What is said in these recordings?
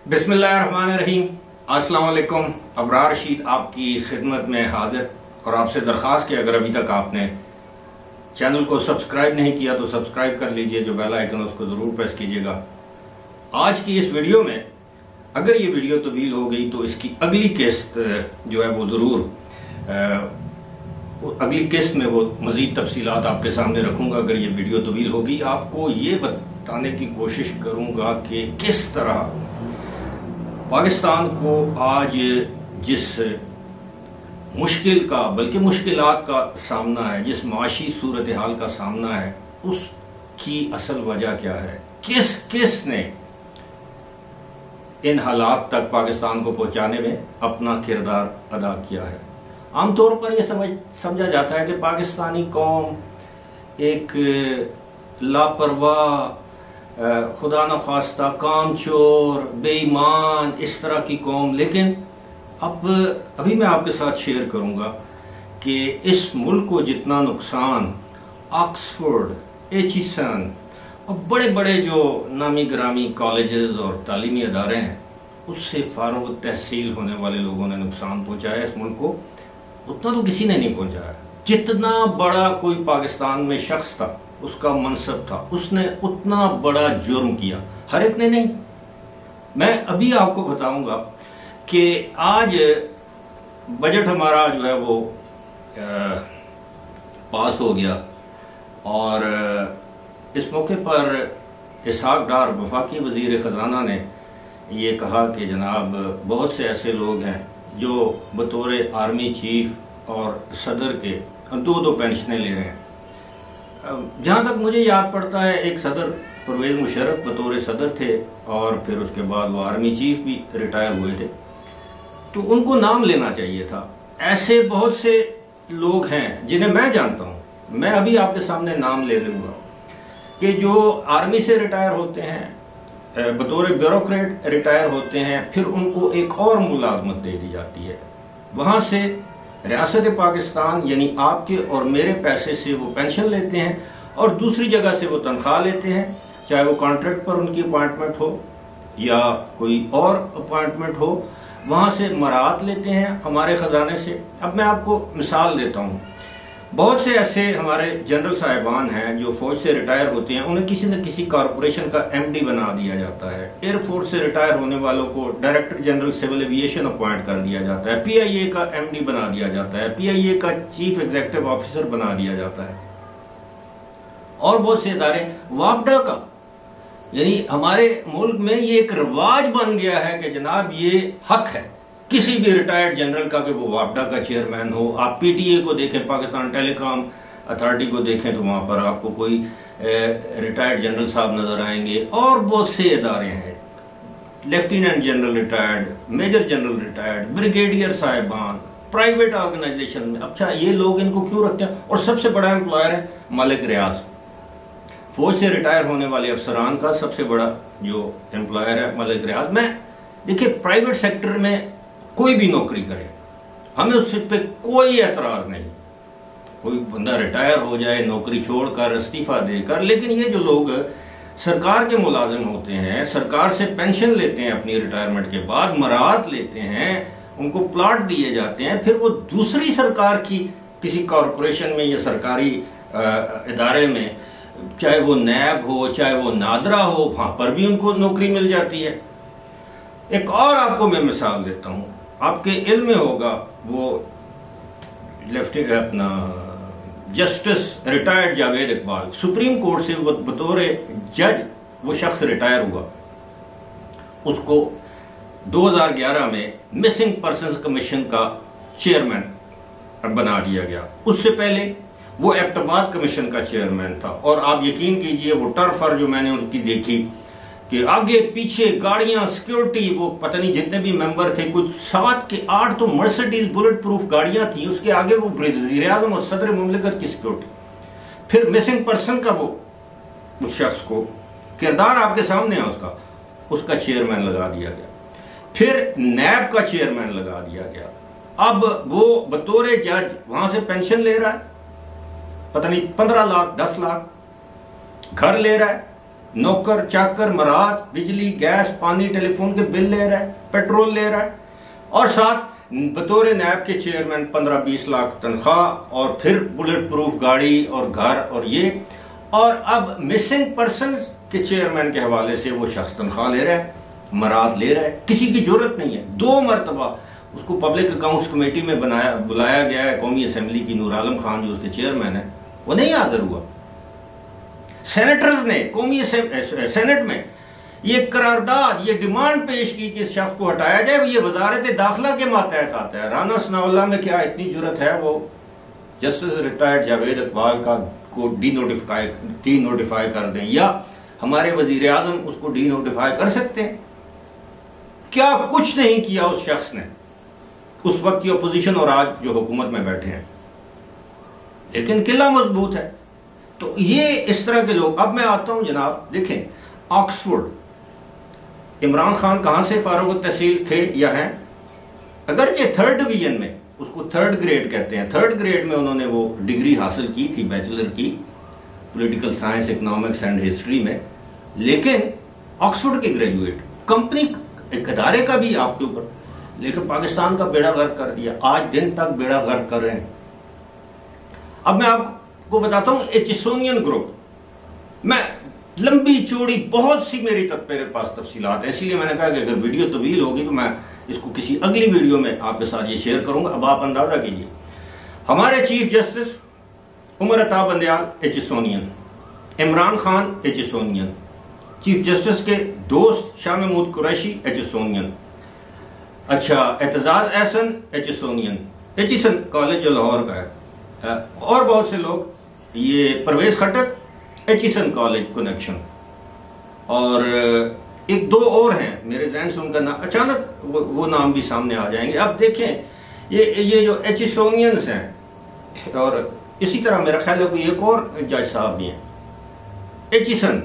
बिस्मिल्लाहिर्रहमानिर्रहीम। अस्सलाम वालेकुम। अबरार रशीद आपकी खिदमत में हाजिर और आपसे दरख्वास्त कि अगर अभी तक आपने चैनल को सब्सक्राइब नहीं किया तो सब्सक्राइब कर लीजिए, जो बेल आइकन है उसको जरूर प्रेस कीजिएगा। आज की इस वीडियो में अगर ये वीडियो तवील हो गई तो इसकी अगली किस्त जो है वो जरूर अगली किस्त में वो मजीद तफसीलात आपके सामने रखूंगा। अगर ये वीडियो तवील होगी आपको ये बताने की कोशिश करूंगा कि किस तरह पाकिस्तान को आज जिस मुश्किल का बल्कि मुश्किलात का सामना है, जिस माशी सूरत हाल का सामना है, उसकी असल वजह क्या है, किस किस ने इन हालात तक पाकिस्तान को पहुंचाने में अपना किरदार अदा किया है। आमतौर पर यह समझा जाता है कि पाकिस्तानी कौम एक लापरवाह, खुदा न खास्ता कामचोर, बेईमान, इस तरह की कौम। लेकिन अभी मैं आपके साथ शेयर करूंगा कि इस मुल्क को जितना नुकसान ऑक्सफोर्ड, एचिसन और बड़े बड़े जो नामी ग्रामी कॉलेजेस और तालीमी अदारे हैं उससे फारूक तहसील होने वाले लोगों ने नुकसान पहुंचाया इस मुल्क को, उतना तो किसी ने नहीं पहुंचाया। जितना बड़ा कोई पाकिस्तान में शख्स था, उसका मनसब था, उसने उतना बड़ा जुर्म किया। हर एक ने नहीं। मैं अभी आपको बताऊंगा कि आज बजट हमारा जो है वो पास हो गया और इस मौके पर इसहाक डार वफाकी वजीर खजाना ने ये कहा कि जनाब बहुत से ऐसे लोग हैं जो बतौर आर्मी चीफ और सदर के दो दो पेंशनें ले रहे हैं। जहां तक मुझे याद पड़ता है एक सदर परवेज मुशर्रफ बतौर सदर थे और फिर उसके बाद वो आर्मी चीफ भी रिटायर हुए थे, तो उनको नाम लेना चाहिए था। ऐसे बहुत से लोग हैं जिन्हें मैं जानता हूं, मैं अभी आपके सामने नाम ले लूंगा, कि जो आर्मी से रिटायर होते हैं, बतौर ब्यूरोक्रेट रिटायर होते हैं, फिर उनको एक और मुलाजमत दे दी जाती है। वहां से रियासत पाकिस्तान यानी आपके और मेरे पैसे से वो पेंशन लेते हैं और दूसरी जगह से वो तनख्वाह लेते हैं, चाहे वो कॉन्ट्रैक्ट पर उनकी अपॉइंटमेंट हो या कोई और अपॉइंटमेंट हो, वहां से मराहत लेते हैं हमारे खजाने से। अब मैं आपको मिसाल देता हूं, बहुत से ऐसे हमारे जनरल साहिबान हैं जो फौज से रिटायर होते हैं, उन्हें किसी न किसी कॉरपोरेशन का एमडी बना दिया जाता है। एयरफोर्स से रिटायर होने वालों को director general civil aviation appoint कर दिया जाता है, पीआईए का एमडी बना दिया जाता है, पीआईए का चीफ एग्जीक्यूटिव ऑफिसर बना दिया जाता है। और बहुत से इदारे, वापडा का, यानी हमारे मुल्क में ये एक रिवाज बन गया है कि जनाब ये हक है किसी भी रिटायर्ड जनरल का कि वो वापडा का चेयरमैन हो। आप पीटीए को देखें, पाकिस्तान टेलीकॉम अथॉरिटी को देखें, तो वहां पर आपको कोई रिटायर्ड जनरल साहब नजर आएंगे। और बहुत से इदारे हैं, lieutenant general retired, major general retired, brigadier साहिबान, प्राइवेट ऑर्गेनाइजेशन में। अच्छा, ये लोग इनको क्यों रखते हैं? और सबसे बड़ा एम्प्लॉयर है मलिक रियाज, फौज से रिटायर होने वाले अफसरान का सबसे बड़ा जो एम्प्लॉयर है मलिक रियाज। मैं देखिए, प्राइवेट सेक्टर में कोई भी नौकरी करे, हमें उस पे कोई एतराज नहीं, कोई बंदा रिटायर हो जाए नौकरी छोड़कर, इस्तीफा देकर। लेकिन ये जो लोग सरकार के मुलाजिम होते हैं, सरकार से पेंशन लेते हैं, अपनी रिटायरमेंट के बाद मराहत लेते हैं, उनको प्लॉट दिए जाते हैं, फिर वो दूसरी सरकार की किसी कॉरपोरेशन में या सरकारी इदारे में, चाहे वो नैब हो चाहे वो नादरा हो, वहां पर भी उनको नौकरी मिल जाती है। एक और आपको मैं मिसाल देता हूं, आपके इल्म में होगा, वो लेफ्टिनेंट अपना justice retired Javed Iqbal, supreme court से वो बतौर जज वो शख्स रिटायर हुआ। उसको 2011 में मिसिंग पर्संस कमीशन का चेयरमैन बना दिया गया। उससे पहले वो एबटाबाद कमीशन का चेयरमैन था। और आप यकीन कीजिए, वो टर्फर जो मैंने उनकी देखी कि आगे पीछे गाड़ियां, सिक्योरिटी, वो पता नहीं जितने भी मेंबर थे, कुछ 7 के 8 तो मर्सिडीज बुलेट प्रूफ गाड़ियां थी, उसके आगे वो वज़ीर आज़म और सदर मुमलिकत की सिक्योरिटी। फिर मिसिंग पर्सन का वो उस शख्स को किरदार आपके सामने है, उसका चेयरमैन लगा दिया गया। फिर नैब का चेयरमैन लगा दिया गया। अब वो बतौर जज वहां से पेंशन ले रहा है, पता नहीं 15 लाख 10 लाख, घर ले रहा है, नौकर चाकर मराद बिजली गैस पानी टेलीफोन के बिल ले रहा है, पेट्रोल ले रहा है, और साथ बतौर नैब के चेयरमैन 15-20 लाख तनख्वाह, और फिर बुलेट प्रूफ गाड़ी और घर और ये, और अब मिसिंग पर्सन के चेयरमैन के हवाले से वो शख्स तनख्वाह ले रहा है, मराद ले रहा है। किसी की जरूरत नहीं है। 2 मरतबा उसको पब्लिक अकाउंट्स कमेटी में बुलाया गया है। कौमी असेंबली की नूर आलम खान जो उसके चेयरमैन है वो नहीं हाजिर हुआ। सेनेटर्स ने कौमी सेनेट में ये करारदाद, ये डिमांड पेश की कि इस शख्स को हटाया जाए। ये वजारत दाखिला के मातहत आता है। राना सनाउल्लाह में क्या इतनी जरूरत है वो जस्टिस रिटायर्ड जावेद इकबाल का को डी नोटिफाई कर दें, या हमारे वजीर आजम उसको डी नोटिफाई कर सकते हैं। क्या कुछ नहीं किया उस शख्स ने, उस वक्त की अपोजिशन और आज जो हुकूमत में बैठे हैं, लेकिन किला मजबूत है। तो ये इस तरह के लोग। अब मैं आता हूं जनाब, देखें ऑक्सफोर्ड, इमरान खान कहां से फारूक तहसील थे या हैं, अगरचे 3rd डिवीजन में, उसको 3rd ग्रेड कहते हैं, 3rd ग्रेड में उन्होंने वो डिग्री हासिल की थी बैचलर की political science economics and history में, लेकिन ऑक्सफोर्ड के ग्रेजुएट, कंपनी एक अदारे का भी आपके ऊपर, लेकिन पाकिस्तान का बेड़ा गर्क कर दिया। आज दिन तक बेड़ा गर्क कर रहे हैं। अब मैं आपको बताता हूं एचिसोनियन ग्रुप। मैं लंबी चौड़ी बहुत सी मेरे पास तफसीलात है, इसीलिए मैंने कहा कि अगर वीडियो तवील होगी तो मैं इसको किसी अगली वीडियो में आपके साथ ये शेयर करूंगा। अब आप अंदाजा कीजिए, हमारे chief justice Umar Ata Bandial एचिसोनियन, Imran Khan एचिसोनियन, chief justice के दोस्त शाह महमूद कुरैशी एचिसोनियन, अच्छा एतजाज एहसन एचिसोनियन, एचिसन कॉलेज जो लाहौर का है, और बहुत से लोग, ये परवेज खटक एचिसन कॉलेज कनेक्शन, और 1-2 और हैं मेरे जहन से, उनका नाम अचानक वो नाम भी सामने आ जाएंगे। अब देखें ये जो एचिसोनियंस हैं, और इसी तरह मेरा ख्याल है कोई एक और जज साहब भी हैं एचिसन।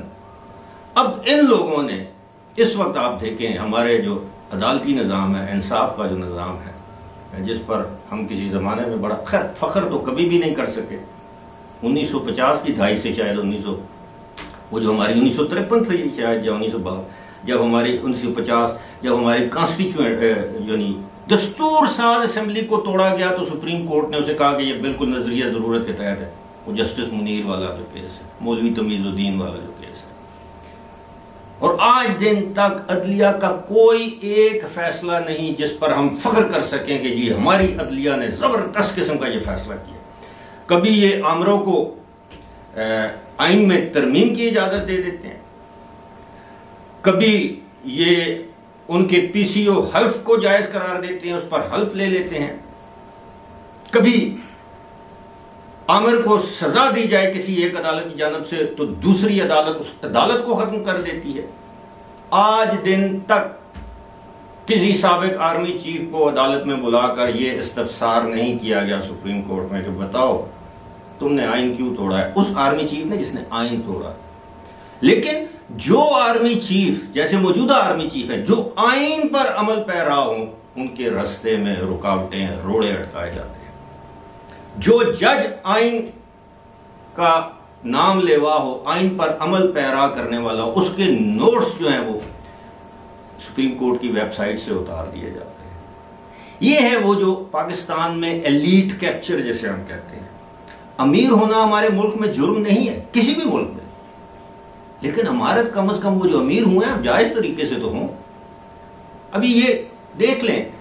अब इन लोगों ने इस वक्त आप देखें हमारे जो अदालती निज़ाम है, इंसाफ का जो निज़ाम है, जिस पर हम किसी ज़माने में बड़ा फख्र तो कभी भी नहीं कर सके, 1950 की दहाई से शायद 1900, वो जो हमारी 1953 थी शायद, या 1952, जब हमारी 1950 जब हमारी कॉन्स्टिट्यूएंट यानी दस्तूर साज असेंबली को तोड़ा गया, तो सुप्रीम कोर्ट ने उसे कहा कि यह बिल्कुल नजरिया जरूरत के तहत है। वो जस्टिस मुनीर वाला जो केस है, मौलवी तमीजुद्दीन वाला जो केस है, और आज दिन तक अदलिया का कोई एक फैसला नहीं जिस पर हम फख्र कर सकें कि जी हमारी अदलिया ने जबरदस्त किस्म का ये फैसला किया। कभी ये आमरों को आइन में तरमीम की इजाजत दे देते हैं, कभी ये उनके पीसीओ हल्फ को जायज करार देते हैं, उस पर हल्फ ले लेते हैं, कभी आमिर को सजा दी जाए किसी एक अदालत की जानब से तो दूसरी अदालत उस अदालत को खत्म कर देती है। आज दिन तक किसी साबिक आर्मी चीफ को अदालत में बुलाकर यह इस्तफसार नहीं किया गया सुप्रीम कोर्ट में कि बताओ तुमने आइन क्यों तोड़ा है, उस आर्मी चीफ ने जिसने आइन तोड़ा। लेकिन जो आर्मी चीफ, जैसे मौजूदा आर्मी चीफ है, जो आइन पर अमल पैरा हो, उनके रास्ते में रुकावटें, रोड़े अटकाए जाते हैं। जो जज आइन का नाम लेवा हो, आइन पर अमल पैरा करने वाला हो, उसके नोट्स जो हैं वो सुप्रीम कोर्ट की वेबसाइट से उतार दिए जाते हैं। ये है वो जो पाकिस्तान में एलीट कैप्चर जिसे हम कहते हैं। अमीर होना हमारे मुल्क में जुर्म नहीं है, किसी भी मुल्क में, लेकिन हमारे कम से कम वो जो अमीर हुए हैं जायज तरीके से तो हों। अभी ये देख लें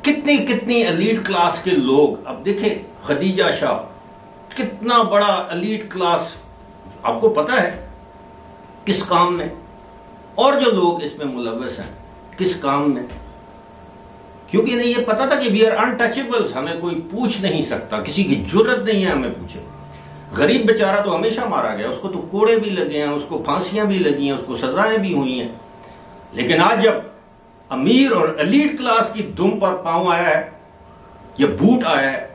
कितनी कितनी एलीट क्लास के लोग, अब देखें खदीजा शाह कितना बड़ा एलीट क्लास, आपको पता है किस काम में, और जो लोग इसमें मुलव्वस हैं किस काम में, क्योंकि इन्हें यह पता था कि वी आर अनटचेबल्स, हमें कोई पूछ नहीं सकता, किसी की जरूरत नहीं है हमें पूछे। गरीब बेचारा तो हमेशा मारा गया, उसको तो कोड़े भी लगे हैं, उसको फांसियां भी लगी हैं, उसको सजाएं भी हुई हैं। लेकिन आज जब अमीर और एलीट क्लास की दुम पर पांव आया है या बूट आया है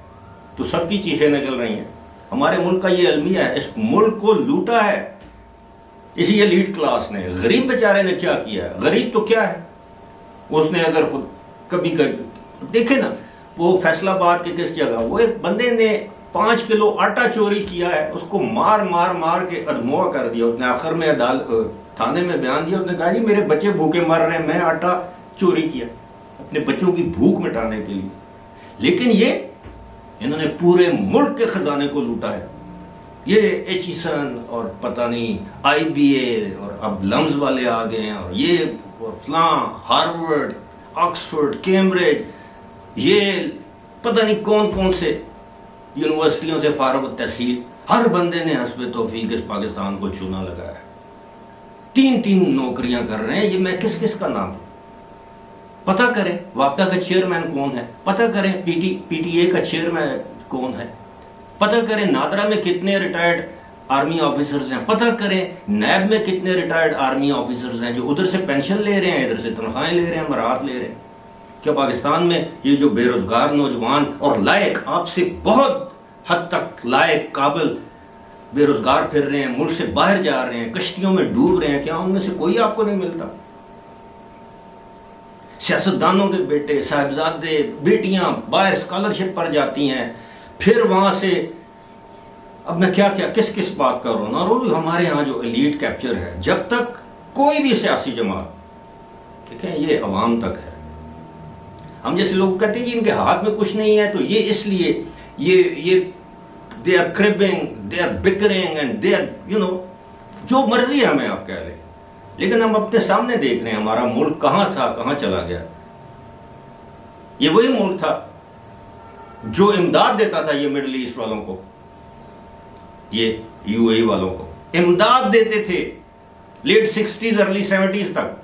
तो सबकी चीखें निकल रही हैं। हमारे मुल्क का ये अलमिया है, इस मुल्क को लूटा है इसी एलीट क्लास ने। गरीब बेचारे ने क्या किया है? गरीब तो क्या है, उसने अगर खुद कभी देखे ना, वो फैसलाबाद के किस जगह, वो एक बंदे ने 5 किलो आटा चोरी किया है, उसको मार मार मार के अधमोआ कर दिया। उसने आखिर में थाने में बयान दिया, उसने कहा जी मेरे बच्चे भूखे मर रहे हैं, मैं आटा चोरी किया अपने बच्चों की भूख मिटाने के लिए। लेकिन इन्होंने पूरे मुल्क के खजाने को लूटा है। ये एचिसन और पता नहीं IBA और अब लम्स वाले आ गए हैं, और ये और फलां, हार्वर्ड, ऑक्सफोर्ड, कैम्ब्रिज, येल, पता नहीं कौन कौन से यूनिवर्सिटियों से फारुग तहसील, हर बंदे ने हस्बे तौफीक इस पाकिस्तान को चूना लगाया है। 3-3 नौकरियां कर रहे हैं। ये मैं किस किस का नाम पता करें। वापडा का चेयरमैन कौन है पता करें, PTA का चेयरमैन कौन है पता करें, नादरा में कितने रिटायर्ड आर्मी ऑफिसर्स हैं पता करें, नैब में कितने रिटायर्ड आर्मी ऑफिसर्स हैं जो उधर से पेंशन ले रहे हैं, इधर से तनख्वाहें ले रहे हैं, मराहत ले रहे हैं। क्या पाकिस्तान में ये जो बेरोजगार नौजवान और लायक, आपसे बहुत हद तक लायक काबिल बेरोजगार फिर रहे हैं, मुल्क से बाहर जा रहे हैं, कश्तियों में डूब रहे हैं, क्या उनमें से कोई आपको नहीं मिलता? सियासतदानों के बेटे, साहिबजादे, बेटियां बाहर स्कॉलरशिप पर जाती हैं, फिर वहां से, अब मैं क्या क्या किस किस बात कर रहा हूं ना, हमारे यहां जो एलीट कैप्चर है, जब तक कोई भी सियासी जमात, देखें ये अवाम तक है। हम जैसे लोग कहते हैं जी इनके हाथ में कुछ नहीं है, तो ये इसलिए ये they are cribbing, they are bickering and they are जो मर्जी है हमें आप कह लें, लेकिन हम अपने सामने देख रहे हैं हमारा मुल्क कहां था, कहां चला गया। ये वही मुल्क था जो इमदाद देता था ये मिडिल ईस्ट वालों को, ये UAE वालों को इमदाद देते थे लेट 60s अर्ली 70s तक।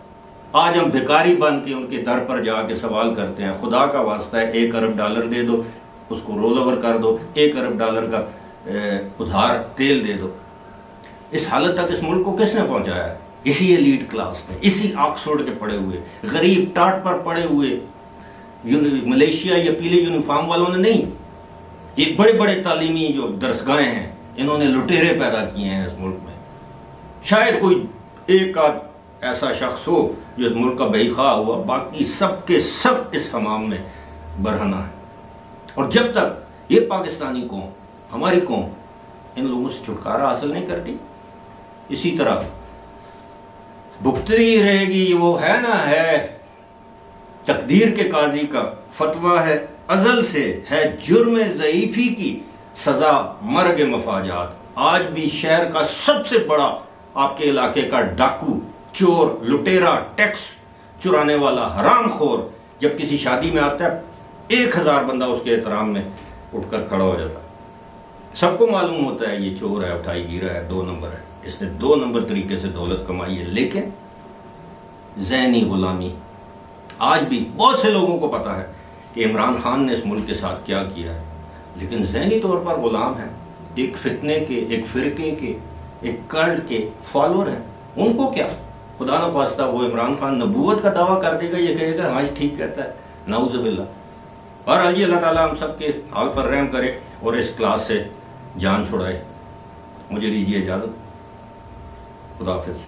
आज हम भिखारी बन के उनके दर पर जाके सवाल करते हैं, खुदा का वास्ता है $1 अरब दे दो, उसको रोल ओवर कर दो, $1 अरब का उधार तेल दे दो। इस हालत तक इस मुल्क को किसने पहुंचाया है? इसी एलीट क्लास ने, इसी ऑक्सफोर्ड के पड़े हुए गरीब टाट पर पड़े हुए मलेशिया या पीले यूनिफॉर्म वालों ने नहीं। ये बड़े बड़े तालीमी जो दरसगाहें हैं, इन्होंने लुटेरे पैदा किए हैं इस मुल्क में। शायद कोई एक आध ऐसा शख्स हो जो इस मुल्क का बेखा हुआ, बाकी सब के सब इस हमाम में बरहना है। और जब तक ये पाकिस्तानी कौम, हमारी कौम इन लोगों से छुटकारा हासिल नहीं करती, इसी तरह भुगतती रहेगी। वो है ना, है तकदीर के काजी का फतवा है, अजल से है जुर्म ज़ईफी की सजा मर्ग मफाजात। आज भी शहर का सबसे बड़ा आपके इलाके का डाकू, चोर, लुटेरा, टैक्स चुराने वाला हरामखोर जब किसी शादी में आता है, 1000 बंदा उसके एहतराम में उठकर खड़ा हो जाता है। सबको मालूम होता है ये चोर है, उठाई गिरा है, 2 नंबर है, इसने 2 नंबर तरीके से दौलत कमाई है। लेकिन ज़हनी गुलामी आज भी बहुत से लोगों को पता है कि इमरान खान ने इस मुल्क के साथ क्या किया है, लेकिन ज़हनी तौर पर गुलाम है, एक फितने के, एक फिरके के, एक कल्ट के फॉलोअर है। उनको क्या, खुदा न खास्ता वो इमरान खान नबूवत का दावा कर देगा, ये कहेगा हाँ ठीक कहता है, नाउज़ुबिल्लाह। और अल्लाह ताला हम सब के हाल पर रहम करे और इस क्लास से जान छुड़ाए। मुझे दीजिए इजाजत, खुदा हाफिज।